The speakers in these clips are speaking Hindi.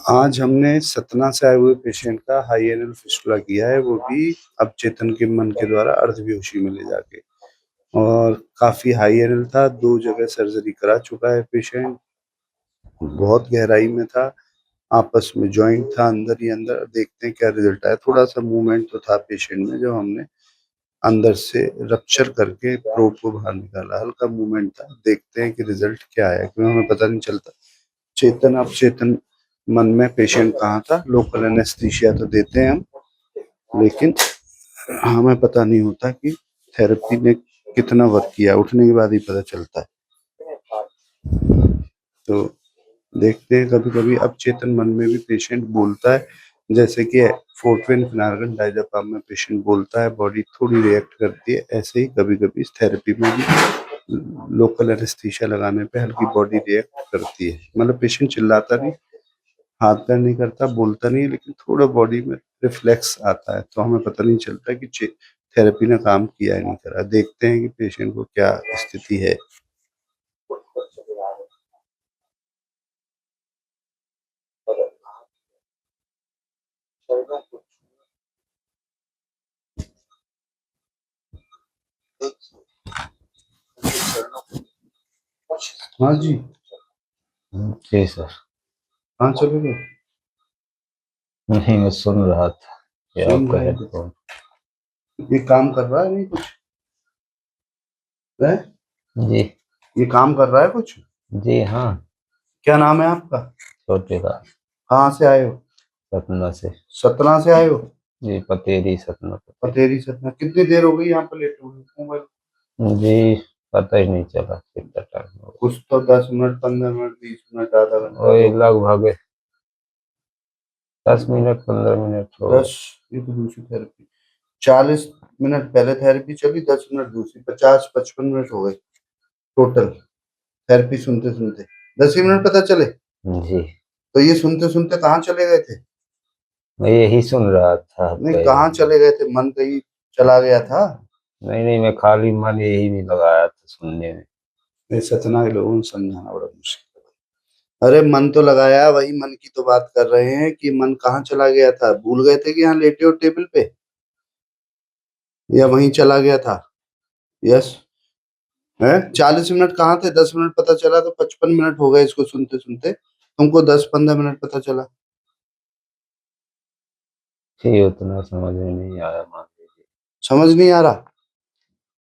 आज हमने सतना से आए हुए पेशेंट का हाई एनल फिस्टुला किया है, वो भी अवचेतन के मन के द्वारा अर्धबेहोशी में ले जाके। और काफी हाई एनल था, 2 जगह सर्जरी करा चुका है पेशेंट, बहुत गहराई में था, आपस में जॉइंट था अंदर ही अंदर। देखते हैं क्या रिजल्ट आया। थोड़ा सा मूवमेंट तो था पेशेंट में, जो हमने अंदर से रप्चर करके प्रोब को बाहर निकाला, हल्का मूवमेंट था। देखते हैं कि रिजल्ट क्या आया, क्योंकि हमें पता नहीं चलता चेतन अवचेतन मन में पेशेंट कहाँ था। लोकल एनेस्थीसिया तो देते हैं हम, लेकिन हमें पता नहीं होता कि थेरेपी ने कितना वर्क किया। उठने के बाद ही पता चलता है। तो देखते हैं, कभी कभी अवचेतन मन में भी पेशेंट बोलता है, जैसे कि फोर्टवेन फिनार्गन डायज़ापाम में पेशेंट बोलता है, बॉडी थोड़ी रिएक्ट करती है। ऐसे ही कभी कभी इस थेरेपी में भी लोकल एनेस्थीसिया लगाने पे हल्की बॉडी रिएक्ट करती है। मतलब पेशेंट चिल्लाता नहीं, हाथ पैर नहीं करता, बोलता नहीं है, लेकिन थोड़ा बॉडी में रिफ्लेक्स आता है। तो हमें पता नहीं चलता कि थेरेपी ने काम किया है नहीं करा। देखते हैं कि पेशेंट को क्या स्थिति है। हाँ जी। जी सर। हाँ चलोगे। नहीं, मैं सुन रहा था कि सुन आपका रहे थे। हेडफोन। ये काम कर रहा है नहीं कुछ है? जी। ये काम कर रहा है कुछ? जी हाँ। क्या नाम है आपका? छोटे का। कहाँ से आए हो? सतना से। सतना से आए हो? जी, पतेरी सतना पतेरी। पतेरी सतना। कितनी देर हो गई यहाँ पर लेटे हुए? मोबाइल जी, पता ही नहीं चला कितना टाइम हो कुछ तो 10 मिनट, 15 मिनट, 20 मिनट, आधा गया। घंटा, वही 2 घंटे। लगभग 10 मिनट 15 मिनट हो गए। 10। ये तो दूसरी थेरेपी 40 मिनट पहले थेरेपी चली, 10 मिनट दूसरी, 50-55 मिनट हो गए टोटल थेरेपी सुनते सुनते। 10 ही मिनट पता चले। जी, तो ये सुनते सुनते कहाँ चले गए थे? मैं यही सुन रहा था नहीं, आपका कहाँ यही। चले गए थे? मन कहीं चला गया था? नहीं नहीं, मैं खाली मन यही भी लगाया था सुनने में। ये सतना के लोगों को समझाना बड़ा मुश्किल है। अरे मन तो लगाया, वही मन की तो बात कर रहे हैं कि मन कहाँ चला गया था। भूल गए थे कि यहाँ लेटे हो टेबल पे, या वहीं चला गया था? यस है। 40 मिनट कहाँ थे? 10 मिनट पता चला तो 55 मिनट हो गए इसको सुनते सुनते। तुमको 10-15 मिनट पता चला। जी, उतना समझ में नहीं आया, मान लीजिए। समझ नहीं आ रहा?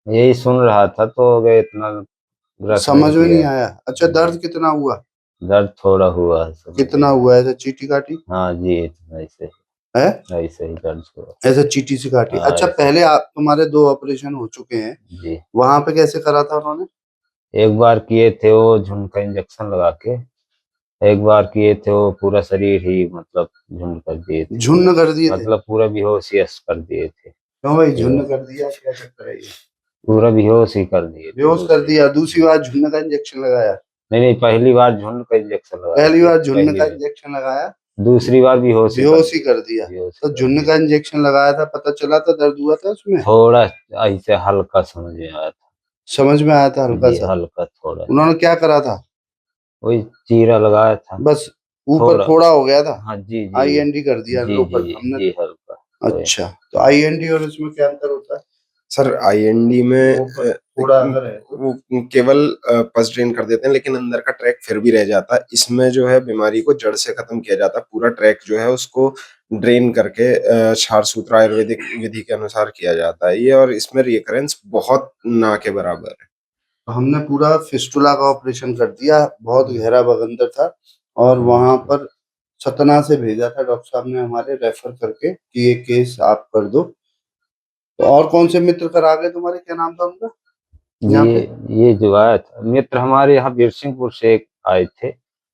यही सुन रहा था तो हो गया, इतना ग्रस नहीं समझ में नहीं किया। आया? अच्छा, जी, दर्द कितना हुआ? दर्द थोड़ा हुआ है, समझ कितना लीजिए। हुआ? ऐसे चीटी काटी हाँ जी, इतना ऐसे है? ऐसे ही दर्द हुआ। ऐसे चीटी सी काटी? हाँ, अच्छा, ऐसे। पहले आप तुम्हारे 2 ऑपरेशन हो चुके हैं, जी, वहां पे कैसे करा था उन्होंने? एक बार किए थे वो झुंड का इंजेक्शन लगा के। एक बार किए थे वो पूरा शरीर ही मतलब झुंड कर दिए थे पूरा। झुन्न कर दिए थे? मतलब पूरा बेहोशियस कर दिए थे। क्यों भाई ये झुन्न कर दिया? क्या चक्कर है ये? पूरा बेहोश ही कर दिए थे बेहोश कर दूसरी। दिया? दूसरी बार झुन्न का इंजेक्शन लगाया? नहीं नहीं, पहली बार झुंड का इंजेक्शन लगाए पहली थे बार झुन्न पहली का बार। इंजेक्शन लगाया, दूसरी बार बेहोश ही कर बेहोश ही दिए। कर दिया। बेहोश ही तो कर झुन्न दिए। का इंजेक्शन लगाया था, पता चला था? दर्द हुआ था उसमें? थोड़ा ऐसे हल्का समझ में आया था। समझ में आया था हल्का जी, सा? हल्का थोड़ा। उन्होंने क्या करा था? वही चीरा लगाया था। बस ऊपर थोड़ा। फोड़ा हो गया था? हाँ जी जी। आईएनडी कर दिया जी जी लोकल हमने जी, तो। हल्का। वही। अच्छा, तो आईएनडी और इसमें क्या अंतर होता है? सर आईएनडी में वो थोड़ा अगर है तो वो केवल पस ड्रेन कर देते हैं, लेकिन अंदर का ट्रैक फिर भी रह जाता है। इसमें जो है बीमारी को जड़ से खत्म किया जाता है। पूरा ट्रैक जो है उसको ड्रेन करके क्षार सूत्र आयुर्वेदिक विधि के अनुसार किया जाता है ये, और इसमें रिकरेंस बहुत ना के बराबर है। हमने पूरा फिस्टुला का ऑपरेशन कर दिया, बहुत गहरा बवंडर था। और वहां पर सतना से भेजा था डॉक्टर साहब ने हमारे, रेफर करके कि ये केस आप कर दो। तो और कौन से मित्र करा गए तुम्हारे? क्या नाम था उनका जी, यहाँ पे? ये जो आया था मित्र हमारे यहाँ बीरसिंहपुर से एक आए थे,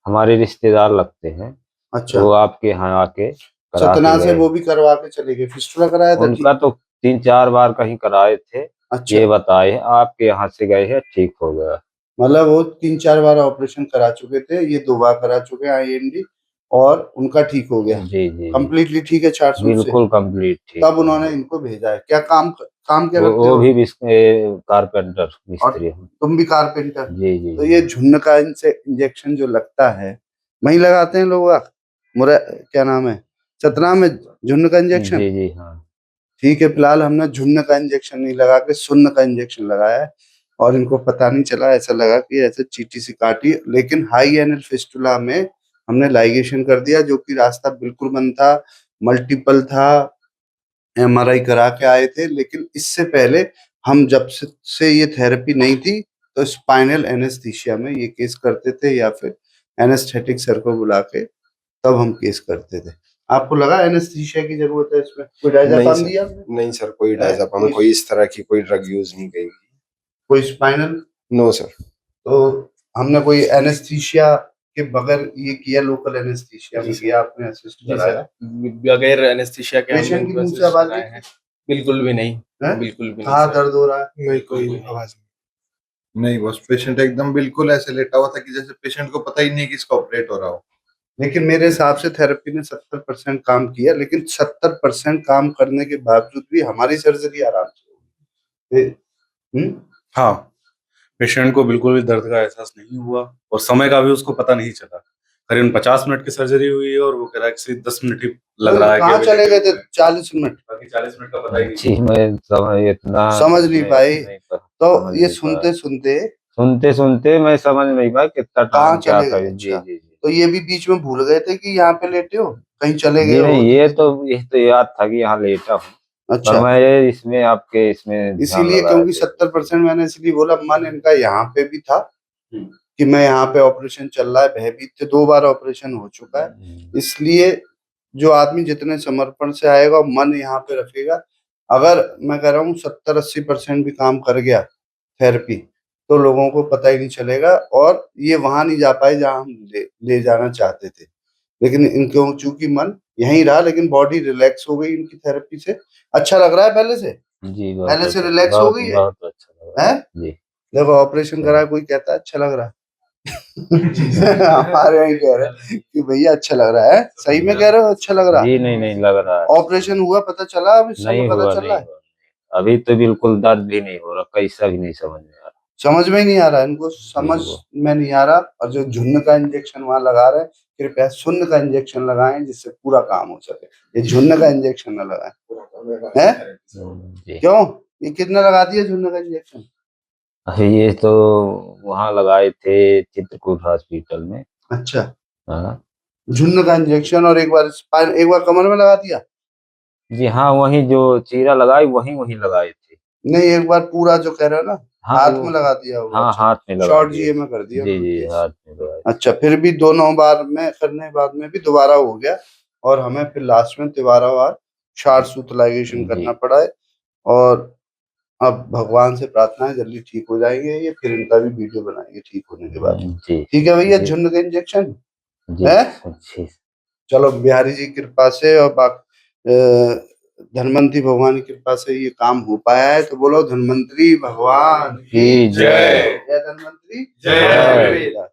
हमारे रिश्तेदार लगते हैं। तो अच्छा, वो आपके यहाँ आके करा के सतना से गए। वो भी करवा के चले गए? फिस्टुला कराया था? उनका ठीक। तो 3 4 बार कहीं कराए थे। अच्छा, ये बताए आपके यहाँ से गए हैं, ठीक हो गया। मतलब वो 3-4 बार ऑपरेशन करा चुके थे, ये 2 बार करा चुके हैं आईएनडी, और उनका ठीक हो गया जी जी जी। कंप्लीटली, ठीक है छाट सूट से। बिल्कुल कंप्लीट ठीक तब है उन्होंने जी। इनको भेजा है। क्या काम, काम क्या करते वो हो? भी कारपेंटर और मिस्त्री हैं। तुम भी कारपेंटर? जी जी तो जी। ये झुन्न का इनसे इंजेक्शन जो लगता है, वहीं लगाते हैं लोग? मुरा क्या नाम है, सतनाम में झुन्न का इंजेक्शन। जी जी हाँ। ठीक है, फिलहाल हमने झुन्न का इंजेक्शन नहीं लगा के सुन्न का इंजेक्शन लगाया है और इनको पता नहीं चला, ऐसा लगा कि ऐसे चींटी सी काटी, लेकिन हाई एनल फिस्टुला में हमने लाइगेशन कर दिया, जो कि रास्ता बिल्कुल बंद था, मल्टीपल था, एमआरआई करा के आए थे। लेकिन इससे पहले हम जब से ये थेरेपी नहीं थी तो स्पाइनल एनेस्थीसिया में ये केस करते थे, या फिर एनेस्थेटिक सर को बुला के तब हम केस करते थे। आपको लगा एनेस्थीसिया की जरूरत है इसमें? कोई नहीं डायज़ेपाम सर, दिया आपने? नहीं सर, कोई डायज़ेपाम, कोई कोई इस तरह की कोई ड्रग यूज नहीं की। कोई स्पाइनल? No sir. तो हमने कोई एनेस्थीसिया के बगैर ये किया, लोकल एनेस्थीसिया में किया, आपने असिस्ट जी कराया? सर, बगैर एनेस्थीसिया के पेशेंट हमने की मुंह से असिस्ट आवाज कराए नहीं हैं। बिल्कुल भी नहीं, है? बिल्कुल भी नहीं कहाँ सर। दर्द हो रहा है? नहीं, कोई आवाज नहीं बॉस, पेशेंट एकदम बिल्कुल ऐसे लेटा हुआ था कि जैसे पेशेंट को पता ही नहीं कि इसका ऑपरेट हो रहा हो। लेकिन मेरे हिसाब से थेरेपी ने 70% काम किया, लेकिन 70% काम करने के बावजूद भी हमारी सर्जरी आराम से हुई। हाँ, पेशेंट को बिल्कुल भी दर्द का एहसास नहीं हुआ और समय का भी उसको पता नहीं चला। करीबन 50 मिनट की सर्जरी हुई है और वो कह रहा है कि सिर्फ 10 मिनट ही लग रहा है कि कहाँ अभी चले लेटे गए थे हुए हैं। 40 मिनट? बाकी 40 मिनट का पता ही नहीं जी मैं समझ इतना समझ नहीं पाई। तो समझ ये नहीं सुनते पाया। सुनते सुनते सुनते मैं समझ नहीं पाया कितना कहाँ टाइम क्या चले था। गए? जी अच्छा, जी जी तो ये भी बीच में भूल गए थे कि यहाँ पे लेटे हो, कहीं चले गए जी हो? नहीं, ये तो याद था कि यहाँ लेटा हूँ, पर अच्छा, मैं इसमें आपके इसमें ध्यान इसीलिए लगाया क्योंकि थे। 70% मैंने इसलिए बोला, मन इनका यहाँ पे भी था हम्म। कि मैं यहाँ पे ऑपरेशन चल रहा है, भयभीत थे, 2 बार ऑपरेशन हो चुका है। इसलिए जो आदमी जितने समर्पण से आएगा, मन यहाँ पे रखेगा, अगर मैं कह रहा हूँ 70-80% भी काम कर गया थेरेपी, तो लोगों को पता ही नहीं चलेगा और ये वहां नहीं जा पाए जहां हम ले जाना चाहते थे। लेकिन इनको चूंकि मन यहीं रहा, लेकिन बॉडी रिलैक्स हो गई इनकी थेरेपी से। अच्छा लग रहा है पहले से? जी बहुत पहले से अच्छा, रिलैक्स हो गई है? बहुत अच्छा लगा। हैं? जी देखो ऑपरेशन करा, कोई कहता है अच्छा लग रहा है। हमारे यही कह रहे हैं कि भैया अच्छा लग रहा है। सही में कह रहे हो अच्छा लग रहा जी है? नहीं नहीं लग रहा है। ऑपरेशन हुआ पता चला? अब इस समय नहीं पता हुआ, चल नहीं रहा है? हुआ। अभी तो बिल्कुल दर्द भी नहीं हो रहा, कैसा भी नहीं समझ में आ रहा। समझ में ही नहीं आ रहा है इनको, समझ वो। में नहीं आ रहा। और जो झुन्न का इंजेक्शन वहां लगा रहे हैं, कृपया सुन्न का इंजेक्शन लगाएं जिससे पूरा काम हो सके। ये झुन्न का इंजेक्शन न लगाएं। हैं? जी क्यों? ये कितना लगा दिया झुन्न का इंजेक्शन? अभी ये तो वहाँ लगाए थे चित्रकूट हॉस्पिटल में। अच्छा, हाँ झुन्न का इंजेक्शन, और एक बार स्पाइन, एक बार कमर में लगा दिया? जी हाँ, वही जो चीरा लगाई वही वही लगाए थे। नहीं, एक बार पूरा जो कह रहे हो ना, हाँ हाथ वो, में लगा दिया होगा। हाँ अच्छा, हाथ में लगा शॉर्ट दिए जीए थे। में कर दिया जी उन्होंने जी केस। हाथ में लगाए। अच्छा, फिर भी दोनों बार में करने बाद में भी दोबारा हो गया और हमें फिर लास्ट में दोबारा बार शार्ट सूतलाइगेशन जी करना पड़ा है। और अब भगवान से प्रार्थना है जल्दी ठीक हो जाएंगे ये, फिर इनका भी वीडियो बनाएंगे ठीक होने के बाद। जी ठीक है भैया, जी झुंड का इंजेक्शन जी है। जी चलो बिहारी जी की कृपा से और धनवंतरी भगवान की कृपा से ये काम हो पाया है, तो बोलो धनवंतरी भगवान की की जय। जय धनवंतरी जय। जय।